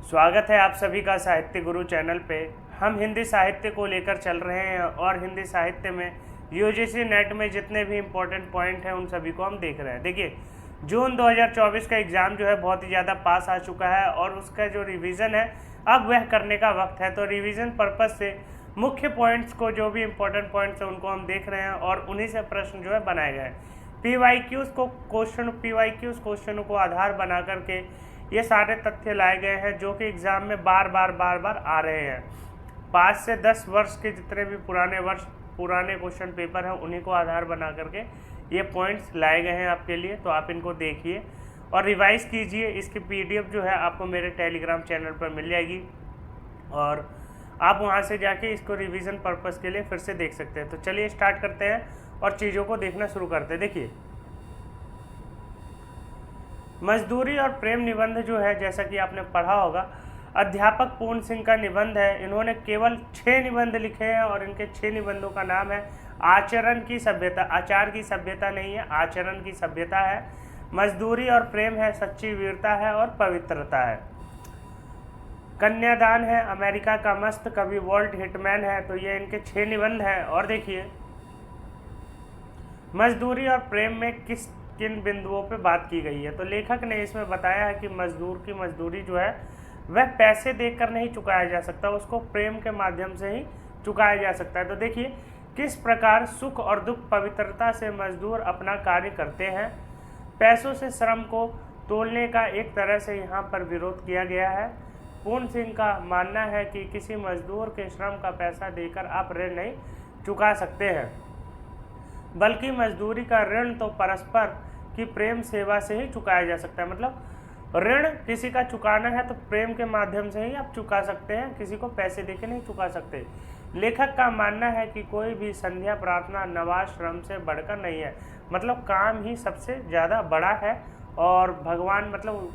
स्वागत है आप सभी का साहित्य गुरु चैनल पे। हम हिंदी साहित्य को लेकर चल रहे हैं और हिंदी साहित्य में यूजीसी नेट में जितने भी इम्पोर्टेंट पॉइंट हैं उन सभी को हम देख रहे हैं। देखिए, जून 2024 का एग्ज़ाम जो है बहुत ही ज़्यादा पास आ चुका है और उसका जो रिवीजन है अब वह करने का वक्त है। तो रिवीजन पर्पज़ से मुख्य पॉइंट्स को, जो भी इम्पोर्टेंट पॉइंट्स हैं उनको हम देख रहे हैं और उन्हीं से प्रश्न जो है बनाए गए हैं। पीवाईक्यूज़ क्वेश्चनों को आधार बना करके ये सारे तथ्य लाए गए हैं जो कि एग्ज़ाम में बार बार आ रहे हैं। 5 से 10 वर्ष के जितने भी पुराने क्वेश्चन पेपर हैं उन्हीं को आधार बना करके ये पॉइंट्स लाए गए हैं आपके लिए। तो आप इनको देखिए और रिवाइज़ कीजिए। इसकी पीडीएफ जो है आपको मेरे टेलीग्राम चैनल पर मिल जाएगी और आप वहां से जाके इसको रिवीजन पर्पस के लिए फिर से देख सकते हैं। तो चलिए स्टार्ट करते हैं और चीज़ों को देखना शुरू करते हैं। देखिए, मजदूरी और प्रेम निबंध जो है, जैसा कि आपने पढ़ा होगा, अध्यापक पूर्ण सिंह का निबंध है। इन्होंने केवल 6 निबंध लिखे हैं और इनके 6 निबंधों का नाम है आचरण की सभ्यता। आचार की सभ्यता नहीं है, आचरण की सभ्यता है। मजदूरी और प्रेम है, सच्ची वीरता है और पवित्रता है। कन्यादान है, अमेरिका का मस्त कवि वॉल्ट हिटमैन है। तो ये इनके 6 निबंध हैं। और देखिए, मजदूरी और प्रेम में किन बिंदुओं पे बात की गई है। तो लेखक ने इसमें बताया है कि मजदूर की मजदूरी जो है वह पैसे देकर नहीं चुकाया जा सकता, उसको प्रेम के माध्यम से ही चुकाया जा सकता है। तो देखिए, किस प्रकार सुख और दुख पवित्रता से मजदूर अपना कार्य करते हैं। पैसों से श्रम को तोलने का एक तरह से यहाँ पर विरोध किया गया है। पूर्ण सिंह का मानना है कि किसी मजदूर के श्रम का पैसा देकर आप ऋण नहीं चुका सकते हैं, बल्कि मजदूरी का ऋण तो परस्पर की प्रेम सेवा से ही चुकाया जा सकता है। मतलब ऋण किसी का चुकाना है तो प्रेम के माध्यम से ही आप चुका सकते हैं, किसी को पैसे देके नहीं चुका सकते। लेखक का मानना है कि कोई भी संध्या प्रार्थना नवाज श्रम से बढ़कर नहीं है। मतलब काम ही सबसे ज़्यादा बड़ा है और भगवान, मतलब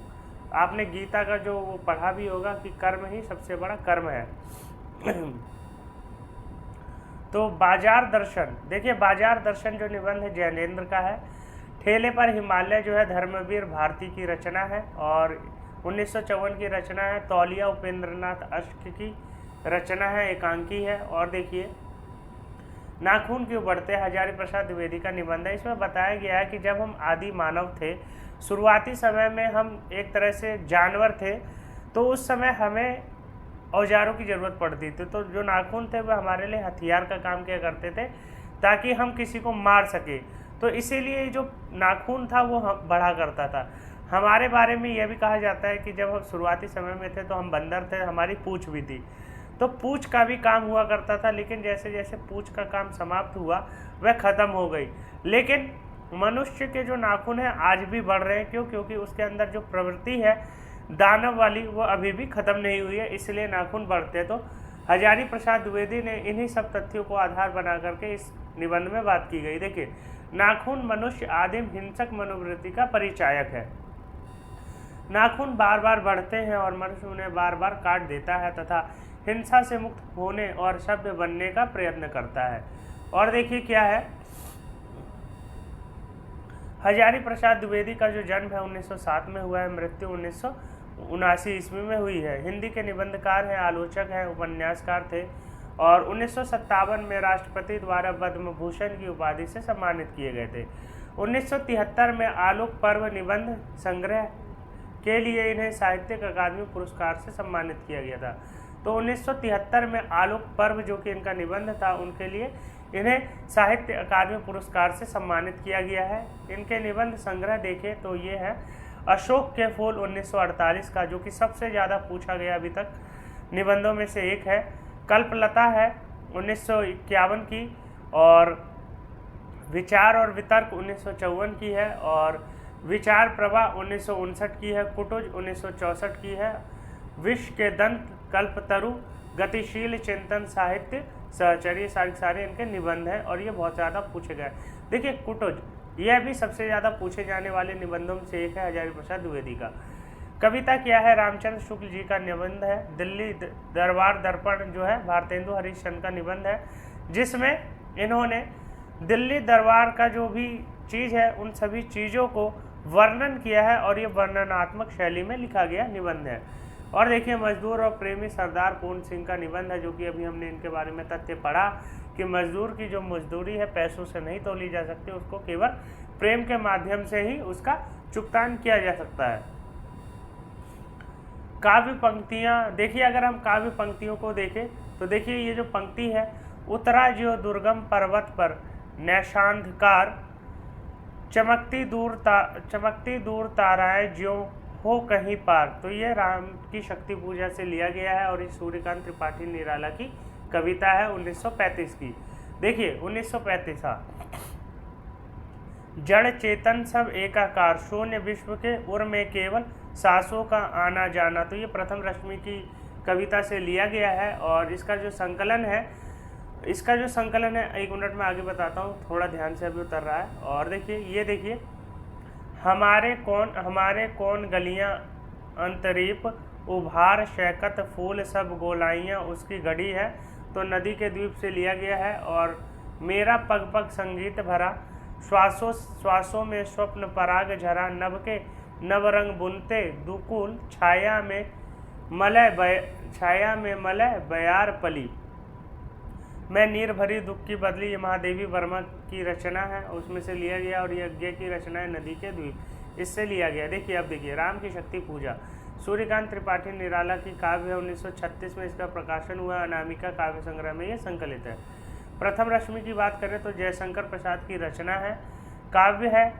आपने गीता का जो वो पढ़ा भी होगा कि कर्म ही सबसे बड़ा कर्म है। तो बाजार दर्शन, देखिए बाजार दर्शन जो निबंध है जैनेन्द्र का है। ठेले पर हिमालय जो है धर्मवीर भारती की रचना है और 1954 की रचना है। तौलिया उपेंद्रनाथ अश्क की रचना है, एकांकी है। और देखिए, नाखून क्यों बढ़ते, हजारी प्रसाद द्विवेदी का निबंध है। इसमें बताया गया है कि जब हम आदि मानव थे, शुरुआती समय में हम एक तरह से जानवर थे, तो उस समय हमें औजारों की ज़रूरत पड़ती थी। तो जो नाखून थे वह हमारे लिए हथियार का काम किया करते थे ताकि हम किसी को मार सके। तो इसीलिए जो नाखून था वो बढ़ा करता था। हमारे बारे में यह भी कहा जाता है कि जब हम शुरुआती समय में थे तो हम बंदर थे, हमारी पूँछ भी थी, तो पूँछ का भी काम हुआ करता था। लेकिन जैसे जैसे पूँछ का काम समाप्त हुआ वह ख़त्म हो गई। लेकिन मनुष्य के जो नाखून हैं आज भी बढ़ रहे हैं। क्योंकि उसके अंदर जो प्रवृत्ति है दानव वाली वो अभी भी ख़त्म नहीं हुई है, इसलिए नाखून बढ़ते हैं। तो हजारी प्रसाद द्विवेदी ने इन्हीं सब तथ्यों को आधार बना करके इस निबंध में बात की गई। देखिए, नाखून मनुष्य आदिम हिंसक मनोवृत्ति का परिचायक है। नाखून बार बार बढ़ते हैं और मनुष्य उन्हें बार बार काट देता है तथा हिंसा से मुक्त होने और सभ्य बनने का प्रयत्न करता है। और देखिए क्या है, हजारी प्रसाद द्विवेदी का जो जन्म है 1907 में हुआ है, मृत्यु 1979 ईस्वी में हुई है। हिंदी के निबंधकार हैं, आलोचक हैं, उपन्यासकार थे और 1957 में राष्ट्रपति द्वारा पद्म भूषण की उपाधि से सम्मानित किए गए थे। 1973 में आलोक पर्व निबंध संग्रह के लिए इन्हें साहित्यिक अकादमी पुरस्कार से सम्मानित किया गया था। तो 1973 में आलोक पर्व जो कि इनका निबंध था उनके लिए इन्हें साहित्य अकादमी पुरस्कार से सम्मानित किया गया है। इनके निबंध संग्रह देखें तो ये है अशोक के फूल 1948 का, जो कि सबसे ज़्यादा पूछा गया अभी तक निबंधों में से एक है। कल्पलता है 1951 की और विचार और वितर्क 1954 की है और विचार प्रभा 1959 की है। कुटुज 1964 की है। विश्व के दंत, कल्पतरु, गतिशील चिंतन, साहित्य सहचर्य, सारे इनके निबंध हैं और ये बहुत ज़्यादा पूछे गए। देखिए, कुटुज यह भी सबसे ज़्यादा पूछे जाने वाले निबंधों में से एक है, हजारी प्रसाद द्विवेदी का। कविता क्या है, रामचंद्र शुक्ल जी का निबंध है। दिल्ली दरबार दर्पण जो है भारतेंदु हरिश्चंद्र का निबंध है, जिसमें इन्होंने दिल्ली दरबार का जो भी चीज़ है उन सभी चीज़ों को वर्णन किया है और ये वर्णनात्मक शैली में लिखा गया निबंध है। और देखिए मजदूर और प्रेमी सरदार पूर्ण सिंह का निबंध है, जो कि अभी हमने इनके बारे में तथ्य पढ़ा कि मजदूर की जो मजदूरी है पैसों से नहीं तोली जा सकती, उसको केवल प्रेम के माध्यम से ही उसका चुगतान किया जा सकता है। काव्य पंक्तियाँ देखिए, अगर हम काव्य पंक्तियों को देखें तो देखिए ये जो पंक्ति है, उतरा जो दुर्गम पर्वत पर नैशांधकार, चमकती दूर ताराएं ज्यों हो कहीं पार। तो ये राम की शक्ति पूजा से लिया गया है और ये सूर्यकांत त्रिपाठी निराला की कविता है 1935 की। देखिए 1935, जड़ चेतन सब एकाकार, शून्य विश्व के उर में केवल सांसों का आना जाना। तो ये प्रथम रश्मि की कविता से लिया गया है और इसका जो संकलन है, एक मिनट में आगे बताता हूँ, थोड़ा ध्यान से अभी उतर रहा है। और देखिए ये देखिए, हमारे कौन गलियां अंतरीप, उभार शैकत फूल सब गोलाइयाँ उसकी घड़ी है। तो नदी के द्वीप से लिया गया है। और मेरा पग पग संगीत भरा, श्वासों में स्वप्न पराग झरा, नव रंग बुनते दुकुल, छाया में मलय बयार पली, मैं नीर भरी दुख की बदली। ये महादेवी वर्मा की रचना है, उसमें से लिया गया। और यज्ञ की रचना है नदी के द्वीप, इससे लिया गया। देखिए अब देखिए, राम की शक्ति पूजा सूर्यकांत त्रिपाठी निराला की काव्य है, 1936 में इसका प्रकाशन हुआ। अनामिका काव्य संग्रह में ये संकलित है। प्रथम रश्मि की बात करें तो जयशंकर प्रसाद की रचना है, काव्य है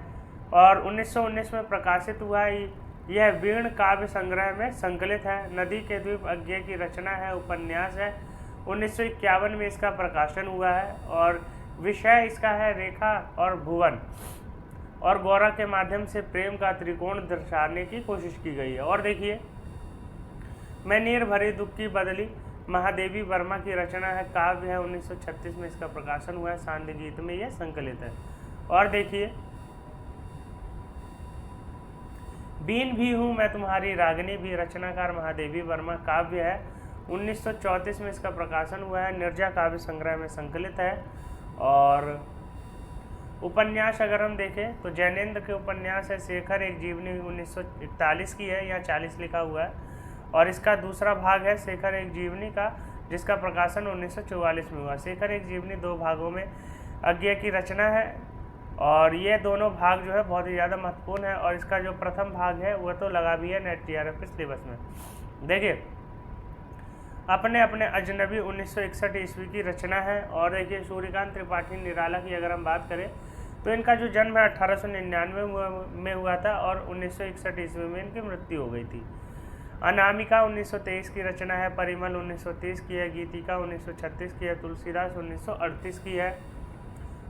और 1919 में प्रकाशित हुआ है। यह वीण काव्य संग्रह में संकलित है। नदी के द्वीप अज्ञे की रचना है, उपन्यास है। 1951 में इसका प्रकाशन हुआ है और विषय इसका है रेखा और भुवन और गौरा के माध्यम से प्रेम का त्रिकोण दर्शाने की कोशिश की गई है। और देखिए, मैं नीर भरी दुख की बदली, महादेवी वर्मा की रचना है, काव्य है। 1936 में इसका प्रकाशन हुआ है। सांध्य गीत में यह संकलित है। और देखिए, बीन भी हूँ मैं तुम्हारी रागनी भी, रचनाकार महादेवी वर्मा, काव्य है। 1934 में इसका प्रकाशन हुआ है। निर्जा काव्य संग्रह में संकलित है। और उपन्यास अगर हम देखें तो जैनेन्द्र के उपन्यास है शेखर एक जीवनी, 1941 की है, यहाँ 40 लिखा हुआ है। और इसका दूसरा भाग है शेखर एक जीवनी का, जिसका प्रकाशन 1944 में हुआ। शेखर एक जीवनी 2 भागों में अज्ञे की रचना है और ये दोनों भाग जो है बहुत ही ज़्यादा महत्वपूर्ण है। और इसका जो प्रथम भाग है वह तो लगा भी है नेट TRF सिलेबस में। देखिए, अपने अजनबी 1961 ईस्वी की रचना है। और देखिए, सूर्यकांत त्रिपाठी निराला की अगर हम बात करें तो इनका जो जन्म है 1899 में हुआ था और 1961 ईस्वी में इनकी मृत्यु हो गई थी। अनामिका 1923 की रचना है, परिमल 1930 की है, गीतिका 1936 की है, तुलसीदास 1938 की है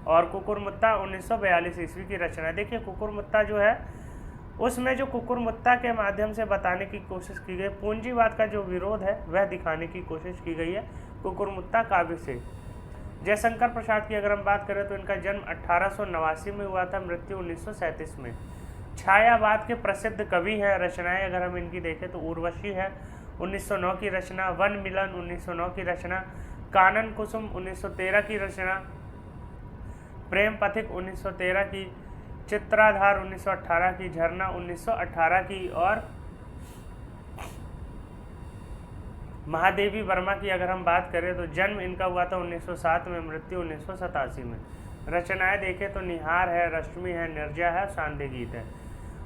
और कुकुरमुत्ता 1942 ईस्वी की रचना है। देखिए, कुकुरमुत्ता जो है उसमें जो कुकुरमुत्ता के माध्यम से बताने की कोशिश की गई, पूंजीवाद का जो विरोध है वह दिखाने की कोशिश की गई है कुकुरमुत्ता काव्य से। जयशंकर प्रसाद की अगर हम बात करें तो इनका जन्म 1889 में हुआ था, मृत्यु 1937 में। छायावाद के प्रसिद्ध कवि हैं। रचनाएं अगर हम इनकी देखें तो उर्वशी है, 1909 की रचना, वन मिलन 1909 की रचना, कानन कुसुम 1913 की रचना, प्रेम पथिक 1913 की, चित्राधार 1918 की, झरना 1918 की। और महादेवी वर्मा की अगर हम बात करें तो जन्म इनका हुआ था 1907 में, मृत्यु 1987 में। रचनाएं देखें तो निहार है, रश्मि है, निर्जा है, सांध्य गीत है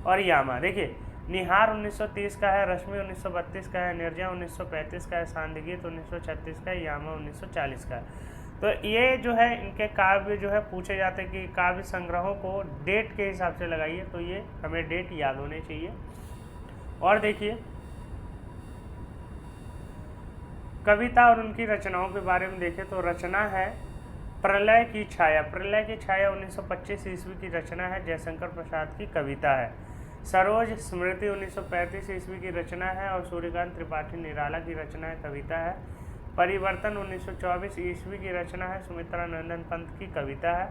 और यामा। देखिए, निहार 1930 का है, रश्मि 1932 का है, निर्जा 1935 का है, सांध्य गीत 1936 का है, यामा 1940 का है। तो ये जो है इनके काव्य जो है पूछे जाते हैं कि काव्य संग्रहों को डेट के हिसाब से लगाइए, तो ये हमें डेट याद होने चाहिए। और देखिए, कविता और उनकी रचनाओं के बारे में देखें तो रचना है प्रलय की छाया। प्रलय की छाया 1925 ईस्वी की रचना है, जयशंकर प्रसाद की कविता है। सरोज स्मृति 1935 ईस्वी की रचना है और सूर्यकांत त्रिपाठी निराला की रचना है, कविता है। परिवर्तन 1924 ईस्वी की रचना है, सुमित्रा नंदन पंत की कविता है।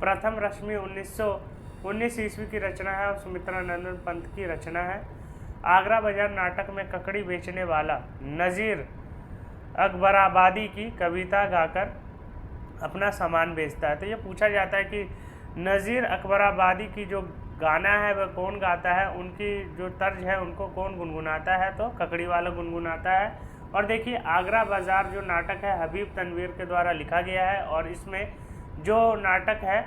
प्रथम रश्मि 1919 ईस्वी की रचना है और सुमित्रा नंदन पंत की रचना है। आगरा बाजार नाटक में ककड़ी बेचने वाला नज़ीर अकबराबादी की कविता गाकर अपना सामान बेचता है। तो ये पूछा जाता है कि नज़ीर अकबराबादी की जो गाना है वह कौन गाता है, उनकी जो तर्ज है उनको कौन गुनगुनाता है, तो ककड़ी वाला गुनगुनाता है। और देखिए आगरा बाजार जो नाटक है हबीब तनवीर के द्वारा लिखा गया है, और इसमें जो नाटक है,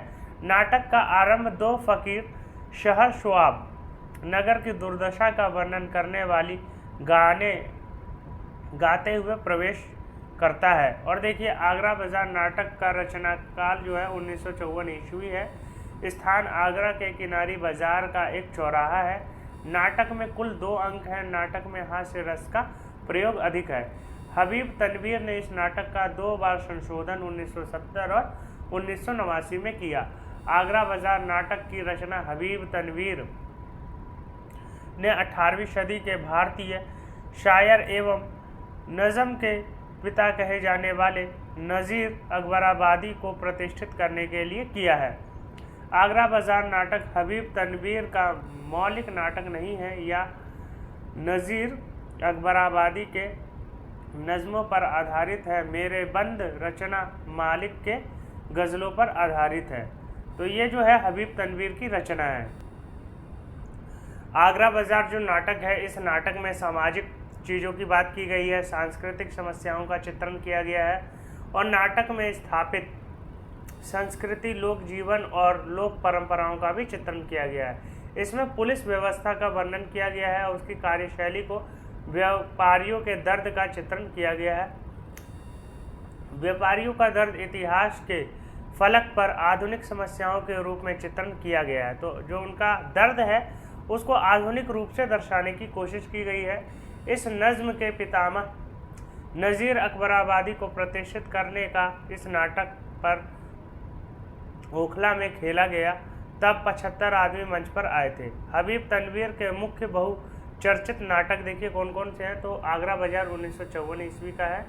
नाटक का आरंभ दो फकीर शहर शुआब नगर की दुर्दशा का वर्णन करने वाली गाने गाते हुए प्रवेश करता है। और देखिए आगरा बाजार नाटक का रचना काल जो है 1954 ईस्वी है। स्थान आगरा के किनारी बाजार का एक चौराहा है। नाटक में कुल 2 अंक हैं। नाटक में हास्य रस का प्रयोग अधिक है। हबीब तनवीर ने इस नाटक का 2 बार संशोधन 1970 और 1989 में किया। आगरा बाजार नाटक की रचना हबीब तनवीर ने 18वीं सदी के भारतीय शायर एवं नज़म के पिता कहे जाने वाले नज़ीर अकबराबादी को प्रतिष्ठित करने के लिए किया है। आगरा बाजार नाटक हबीब तनवीर का मौलिक नाटक नहीं है, या नज़ीर अकबराबादी के नज़मों पर आधारित है। मेरे बंद रचना मालिक के गज़लों पर आधारित है। तो ये जो है हबीब तनवीर की रचना है। आगरा बाजार जो नाटक है, इस नाटक में सामाजिक चीज़ों की बात की गई है, सांस्कृतिक समस्याओं का चित्रण किया गया है, और नाटक में स्थापित संस्कृति, लोक जीवन और लोक परंपराओं का भी चित्रण किया गया है। इसमें पुलिस व्यवस्था का वर्णन किया गया है और उसकी कार्यशैली को, व्यापारियों के दर्द का चित्रण किया गया है। व्यापारियों का दर्द इतिहास के फलक पर आधुनिक समस्याओं के रूप में चित्रण किया गया है। तो जो उनका दर्द है उसको आधुनिक रूप से दर्शाने की कोशिश की गई है। इस नज़्म के पितामह नज़ीर अकबराबादी को प्रतिष्ठित करने का इस नाटक पर ओखला में खेला गया। तब 75 आदमी मंच पर आए थे। हबीब तनवीर के मुख्य बहुचर्चित नाटक देखिए कौन कौन से हैं, तो आगरा बाजार 1954 ईस्वी का है,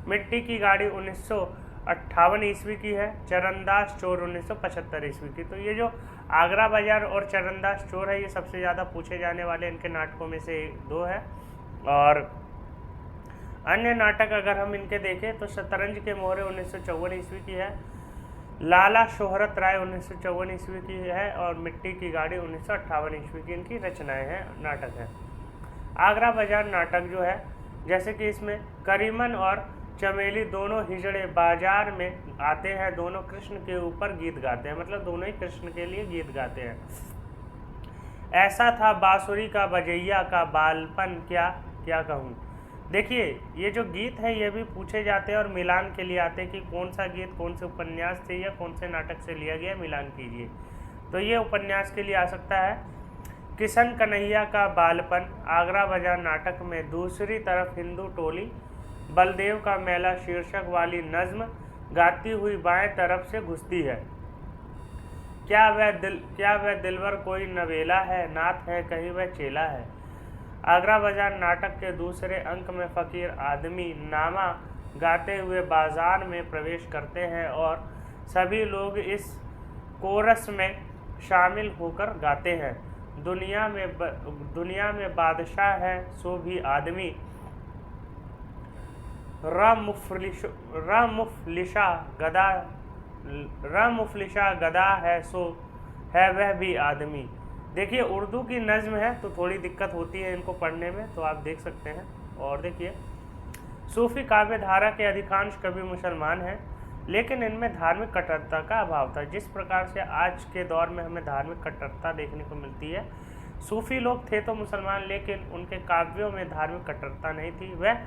मिट्टी की गाड़ी 1958 ईस्वी की है, चरणदास चोर 1975 ईस्वी की। तो ये जो आगरा बाजार और चरणदास चोर है, ये सबसे ज़्यादा पूछे जाने वाले इनके नाटकों में से 2 है। और अन्य नाटक अगर हम इनके देखें तो शतरंज के मोहरे 1954 ईस्वी की है, लाला शोहरत राय 1954 ईस्वी की है, और मिट्टी की गाड़ी 1958 ईस्वी की इनकी रचनाएं हैं, नाटक है। आगरा बाजार नाटक जो है, जैसे कि इसमें करीमन और चमेली दोनों हिजड़े बाजार में आते हैं, दोनों कृष्ण के ऊपर गीत गाते हैं, मतलब दोनों ही कृष्ण के लिए गीत गाते हैं। ऐसा था बांसुरी का बजैया का बालपन, क्या क्या कहूँ। देखिए ये जो गीत है ये भी पूछे जाते हैं और मिलान के लिए आते हैं कि कौन सा गीत कौन से उपन्यास से या कौन से नाटक से लिया गया, मिलान कीजिए। तो ये उपन्यास के लिए आ सकता है किशन कन्हैया का बालपन। आगरा बाजार नाटक में दूसरी तरफ हिंदू टोली बलदेव का मेला शीर्षक वाली नज़्म गाती हुई बाएं तरफ से घुसती है। क्या वह दिलवर कोई नवेला है, नाथ है कहीं वह चेला है। आगरा बाजार नाटक के दूसरे अंक में फ़कीर आदमी नामा गाते हुए बाजार में प्रवेश करते हैं और सभी लोग इस कोरस में शामिल होकर गाते हैं। दुनिया में बादशाह है सो भी आदमी, मुफलिशा गदा है सो है वह भी आदमी। देखिए उर्दू की नज़्म है तो थोड़ी दिक्कत होती है इनको पढ़ने में, तो आप देख सकते हैं। और देखिए सूफ़ी काव्य धारा के अधिकांश कवि मुसलमान हैं, लेकिन इनमें धार्मिक कट्टरता का अभाव था। जिस प्रकार से आज के दौर में हमें धार्मिक कट्टरता देखने को मिलती है, सूफ़ी लोग थे तो मुसलमान, लेकिन उनके काव्यों में धार्मिक कट्टरता नहीं थी। वह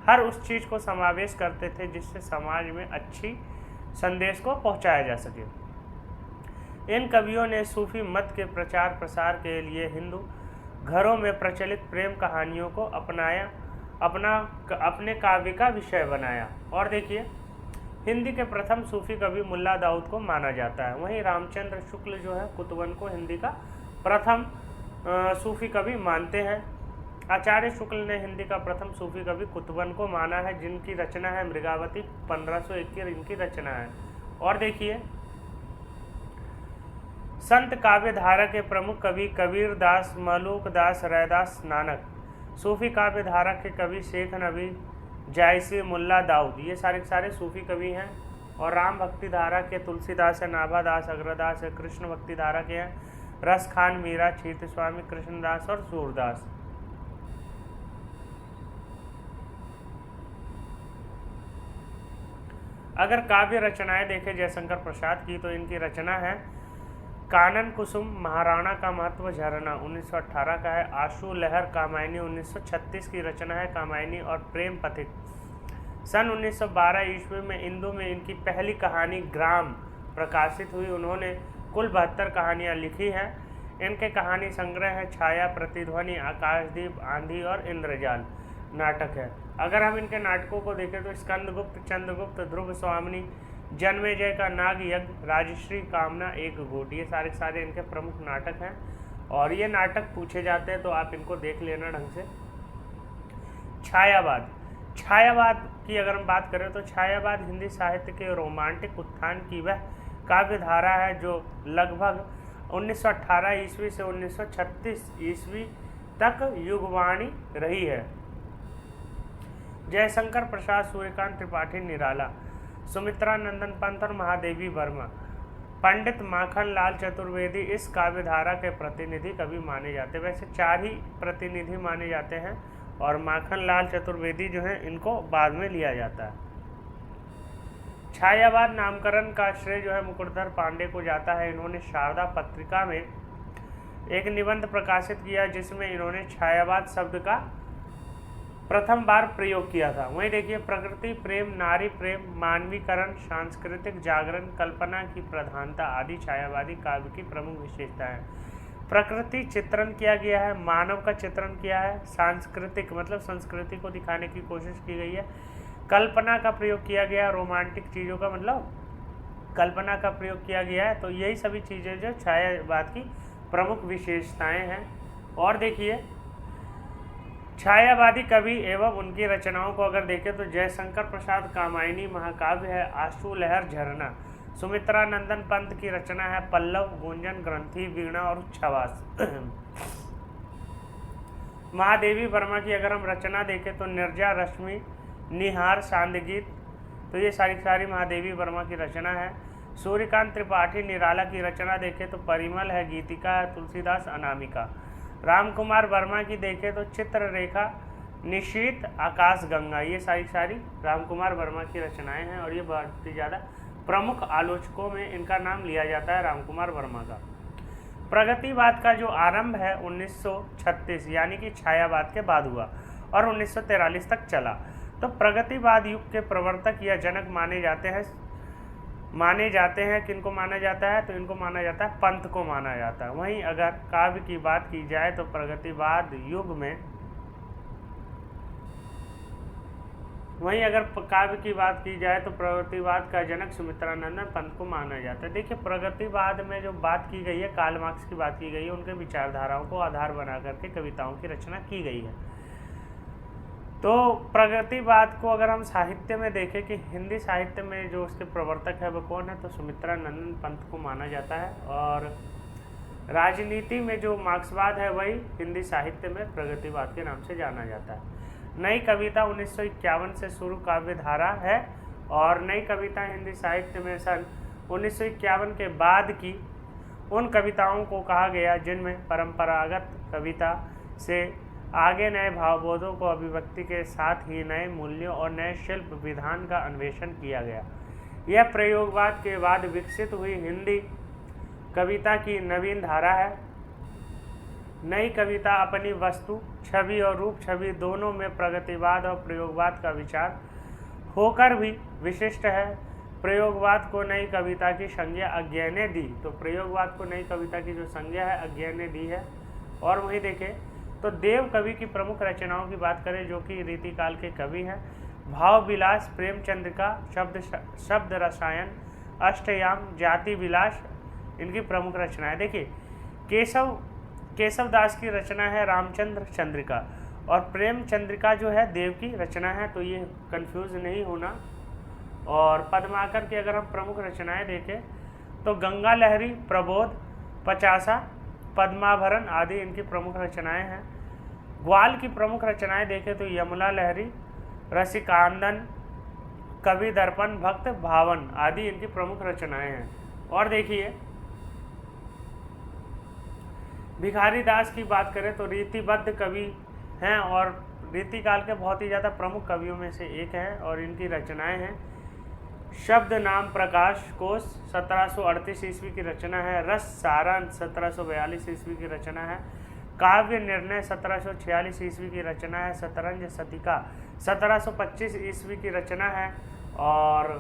हर उस चीज़ को समावेश करते थे जिससे समाज में अच्छी संदेश को पहुंचाया जा सके। इन कवियों ने सूफी मत के प्रचार प्रसार के लिए हिंदू घरों में प्रचलित प्रेम कहानियों को अपने काव्य का विषय बनाया। और देखिए हिंदी के प्रथम सूफी कवि मुल्ला दाऊद को माना जाता है। वहीं रामचंद्र शुक्ल जो है कुतवन को हिंदी का प्रथम सूफी कवि मानते हैं। आचार्य शुक्ल ने हिंदी का प्रथम सूफी कवि कुतवन को माना है, जिनकी रचना है मृगावती, 1521 इनकी रचना है। और देखिए संत काव्य धारा के प्रमुख कवि कबीर दास, मलूक दास, रैदास, नानक। सूफी काव्य धारा के कवि शेख नबी, जायसी, मुल्ला दाऊद, ये सारे सूफी कवि हैं। और राम भक्ति धारा के तुलसीदास है, नाभादास, अग्रदास है। कृष्ण भक्ति धारा के हैं रसखान, मीरा, चीत स्वामी, कृष्णदास और सूरदास। अगर काव्य रचनाएं देखें जयशंकर प्रसाद की, तो इनकी रचना है कानन कुसुम, महाराणा का महत्व, झरना 1918 का है, आशु लहर, कामायनी 1936 की रचना है, कामायनी और प्रेम पथिक। सन 1912 ईस्वी में इंदु में इनकी पहली कहानी ग्राम प्रकाशित हुई। उन्होंने कुल 72 कहानियाँ लिखी हैं। इनके कहानी संग्रह है छाया, प्रतिध्वनि, आकाशदीप, आंधी और इंद्रजाल नाटक है। अगर हम इनके नाटकों को देखें तो स्कंदगुप्त, चंद्रगुप्त, ध्रुव स्वामिनी, जन्मेजय का नाग यज्ञ, राजश्री, कामना, एक घूट, ये सारे इनके प्रमुख नाटक हैं। और ये नाटक पूछे जाते हैं तो आप इनको देख लेना ढंग से। छायावाद, छायावाद की अगर हम बात करें तो छायावाद हिंदी साहित्य के रोमांटिक उत्थान की वह काव्य धारा है जो लगभग 1918 ईस्वी से 1936 ईस्वी तक युगवाणी रही है। जयशंकर प्रसाद, सूर्यकांत त्रिपाठी निराला, सुमित्रा नंदन पंत और महादेवी वर्मा। पंडित माखन लाल चतुर्वेदी इस काव्य धारा के प्रतिनिधि कवि माने जाते हैं। वैसे 4 ही प्रतिनिधि माने जाते हैं और माखन लाल चतुर्वेदी जो है इनको बाद में लिया जाता है। छायावाद नामकरण का श्रेय जो है मुकुटधर पांडे को जाता है। इन्होंने शारदा पत्रिका में एक निबंध प्रकाशित किया जिसमें इन्होंने छायावाद शब्द का प्रथम बार प्रयोग किया था। वहीं देखिए प्रकृति प्रेम, नारी प्रेम, मानवीकरण, सांस्कृतिक जागरण, कल्पना की प्रधानता आदि छायावादी काव्य की प्रमुख विशेषताएं। प्रकृति चित्रण किया गया है, मानव का चित्रण किया है, सांस्कृतिक मतलब संस्कृति को दिखाने की कोशिश की गई है, कल्पना का प्रयोग किया गया है, रोमांटिक चीज़ों का मतलब कल्पना का प्रयोग किया गया है। तो यही सभी चीज़ें जो छायावाद की प्रमुख विशेषताएं हैं। और देखिए छायावादी कवि एवं उनकी रचनाओं को अगर देखें तो जयशंकर प्रसाद कामायनी महाकाव्य है, आशु लहर झरना, सुमित्रा नंदन पंत की रचना है पल्लव, गुंजन, ग्रंथि, वीणा और छवास। महादेवी वर्मा की अगर हम रचना देखें तो निर्जा, रश्मि, निहार, सांदगीत, तो ये सारी महादेवी वर्मा की रचना है। सूर्यकांत त्रिपाठी निराला की रचना देखें तो परिमल है, गीतिका है, तुलसीदास, अनामिका। रामकुमार वर्मा की देखें तो चित्ररेखा, निशीत, आकाश गंगा, ये सारी रामकुमार वर्मा की रचनाएं हैं और ये बहुत ही ज़्यादा प्रमुख आलोचकों में इनका नाम लिया जाता है रामकुमार वर्मा का। प्रगतिवाद का जो आरंभ है 1936 यानी कि छायावाद के बाद हुआ और 1943 तक चला। तो प्रगतिवाद युग के प्रवर्तक या जनक माने जाते हैं किनको माना जाता है, तो इनको माना जाता है पंत को माना जाता है। वहीं अगर काव्य की बात की जाए तो प्रगतिवाद युग में काव्य की बात की जाए तो प्रगतिवाद का जनक सुमित्रा नंदन पंत को माना जाता है। देखिए प्रगतिवाद में जो बात की गई है, कार्ल मार्क्स की बात की गई है, उनके विचारधाराओं को आधार बना करके कविताओं की रचना की गई है। तो प्रगतिवाद को अगर हम साहित्य में देखें कि हिंदी साहित्य में जो उसके प्रवर्तक है वो कौन है, तो सुमित्रा नंदन पंत को माना जाता है। और राजनीति में जो मार्क्सवाद है वही हिंदी साहित्य में प्रगतिवाद के नाम से जाना जाता है। नई कविता 1951 से शुरू काव्य धारा है और नई कविता हिंदी साहित्य में सन 1951 के बाद की उन कविताओं को कहा गया जिनमें परंपरागत कविता से आगे नए भावबोधों को अभिव्यक्ति के साथ ही नए मूल्यों और नए शिल्प विधान का अन्वेषण किया गया। यह प्रयोगवाद के बाद विकसित हुई हिंदी कविता की नवीन धारा है। नई कविता अपनी वस्तु, छवि और रूप छवि दोनों में प्रगतिवाद और प्रयोगवाद का विचार होकर भी विशिष्ट है। प्रयोगवाद को नई कविता की संज्ञा अज्ञेय ने दी, तो प्रयोगवाद को नई कविता की जो संज्ञा है अज्ञेय ने दी है। और वहीं देखें तो देव कवि की प्रमुख रचनाओं की बात करें जो कि रीतिकाल के कवि हैं, भाव विलास, प्रेमचंद्रिका, शब्द रसायन, अष्टयाम, जाति विलास इनकी प्रमुख रचनाएं। देखिए केशव दास की रचना है रामचंद्र चंद्रिका और प्रेमचंद्रिका जो है देव की रचना है, तो ये कंफ्यूज नहीं होना। और पद्माकर की अगर हम प्रमुख रचनाएं देखें तो गंगा लहरी, प्रबोध, पचासा, पद्माभरण आदि इनकी प्रमुख रचनाएं हैं। ग्वाल की प्रमुख रचनाएं देखें तो यमुना लहरी, रसिकांदन, कवि दर्पण, भक्त भावन आदि इनकी प्रमुख रचनाएं हैं। और देखिए भिखारी दास की बात करें तो रीतिबद्ध कवि हैं और रीतिकाल के बहुत ही ज़्यादा प्रमुख कवियों में से एक हैं और इनकी रचनाएं हैं। शब्द नाम प्रकाश कोश 1738 ईस्वी की रचना है। रस सारांश 1742 ईस्वी की रचना है। काव्य निर्णय 1746 ईस्वी की रचना है। शतरंज शतिका 1725 ईस्वी की रचना है। और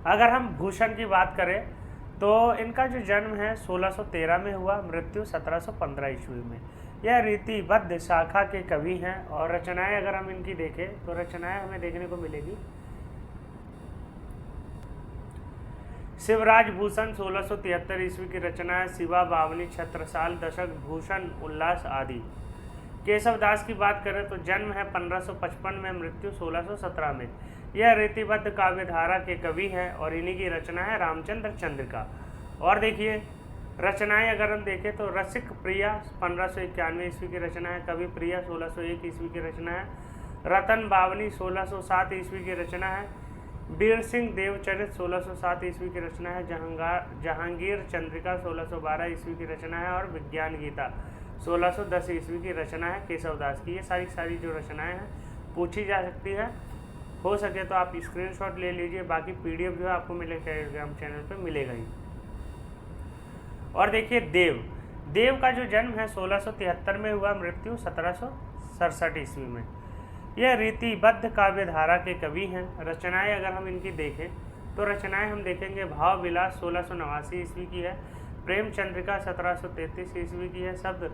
अगर हम भूषण की बात करें तो इनका जो जन्म है 1613 में हुआ, मृत्यु 1715 ईस्वी में। यह रीतिबद्ध शाखा के कवि हैं और रचनाएं अगर हम इनकी देखें तो रचनाएं हमें देखने को मिलेगी। शिवराज भूषण 1673 ईस्वी की रचना है। शिवा बावनी छत्रसाल दशक भूषण उल्लास आदि। केशव दास की बात करें तो जन्म है 1555 में, मृत्यु 1617 में। यह रीतिबद्ध काव्यधारा के कवि हैं और इन्हीं की रचना है रामचंद्र चंद्रिका। और देखिए रचनाएं अगर हम देखें तो रसिक प्रिया 1591 ईस्वी की रचना है। कवि प्रिया 1601 ईस्वी की रचना है। रतन बावनी 1607 ईस्वी की रचना है। वीर सिंह देवचरित 1607 ईस्वी की रचना है। जहांगीर चंद्रिका 1612 ईस्वी की रचना है। और विज्ञान गीता 1610 ईस्वी की रचना है केशव दास की। ये सारी जो रचनाएं हैं पूछी जा सकती है। हो सके तो आप स्क्रीनशॉट ले लीजिए, बाकी पीडीएफ जो है आपको मिलेगा टेलीग्राम चैनल पे मिलेगा ही। और देखिए देव का जो जन्म है 1673 में हुआ, मृत्यु 1767 ईस्वी में। यह रीतिबद्ध काव्यधारा के कवि हैं। रचनाएं अगर हम इनकी देखें तो रचनाएं हम देखेंगे भाव विलास 1689 ईस्वी की है। प्रेम चंद्रिका 1733 ईस्वी की है। शब्द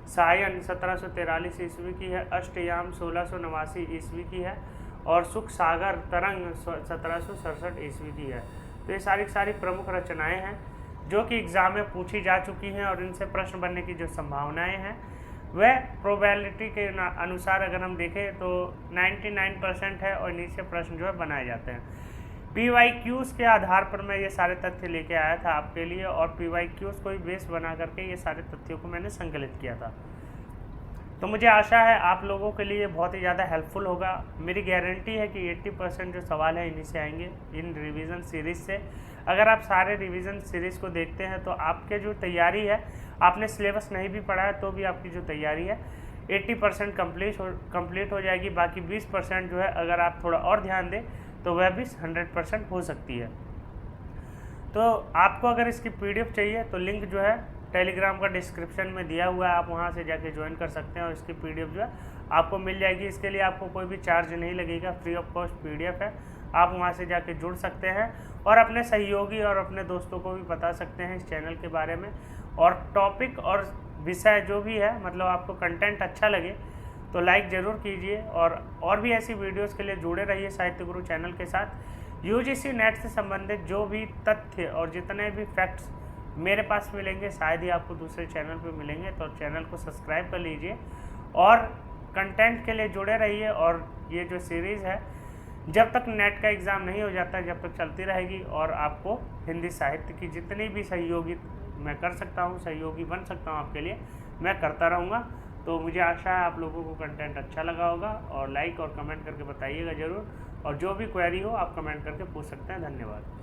सायन 1743 ईस्वी की है। अष्टयाम 1689 ईस्वी की है। और सुख सागर तरंग 1767 ईस्वी की है। तो ये सारी प्रमुख रचनाएं हैं जो कि एग्ज़ाम में पूछी जा चुकी हैं और इनसे प्रश्न बनने की जो संभावनाएं हैं वह प्रोबेबिलिटी के अनुसार अगर हम देखें तो 99% है और इन्हीं से प्रश्न जो है बनाए जाते हैं। PYQs के आधार पर मैं ये सारे तथ्य लेके आया था आपके लिए और PYQs को ही बेस बना करके ये सारे तथ्यों को मैंने संकलित किया था। तो मुझे आशा है आप लोगों के लिए बहुत ही ज़्यादा हेल्पफुल होगा। मेरी गारंटी है कि 80% जो सवाल है इन्हीं से आएंगे, इन रिवीजन सीरीज़ से। अगर आप सारे रिवीजन सीरीज़ को देखते हैं तो आपके जो तैयारी है, आपने सिलेबस नहीं भी पढ़ा है तो भी आपकी जो तैयारी है 80% कंप्लीट हो जाएगी। बाकी 20% जो है अगर आप थोड़ा और ध्यान दें तो वह भी 100% हो सकती है। तो आपको अगर इसकी PDF चाहिए तो लिंक जो है टेलीग्राम का डिस्क्रिप्शन में दिया हुआ है, आप वहां से जाके ज्वाइन कर सकते हैं और इसकी PDF जो है आपको मिल जाएगी। इसके लिए आपको कोई भी चार्ज नहीं लगेगा, फ्री ऑफ कॉस्ट PDF है। आप वहां से जाके जुड़ सकते हैं और अपने सहयोगी और अपने दोस्तों को भी बता सकते हैं इस चैनल के बारे में। और टॉपिक और विषय जो भी है, मतलब आपको कंटेंट अच्छा लगे तो लाइक ज़रूर कीजिए और भी ऐसी वीडियोज़ के लिए जुड़े रहिए साहित्य गुरु चैनल के साथ। UGC नेट से संबंधित जो भी तथ्य और जितने भी फैक्ट्स मेरे पास मिलेंगे शायद ही आपको दूसरे चैनल पे मिलेंगे, तो चैनल को सब्सक्राइब कर लीजिए और कंटेंट के लिए जुड़े रहिए। और ये जो सीरीज़ है जब तक नेट का एग्ज़ाम नहीं हो जाता जब तक चलती रहेगी और आपको हिंदी साहित्य की जितनी भी सहयोगी मैं कर सकता हूँ, सहयोगी बन सकता हूँ आपके लिए, मैं करता रहूँगा। तो मुझे आशा है आप लोगों को कंटेंट अच्छा लगा होगा और लाइक और कमेंट करके बताइएगा ज़रूर। और जो भी क्वेरी हो आप कमेंट करके पूछ सकते हैं। धन्यवाद।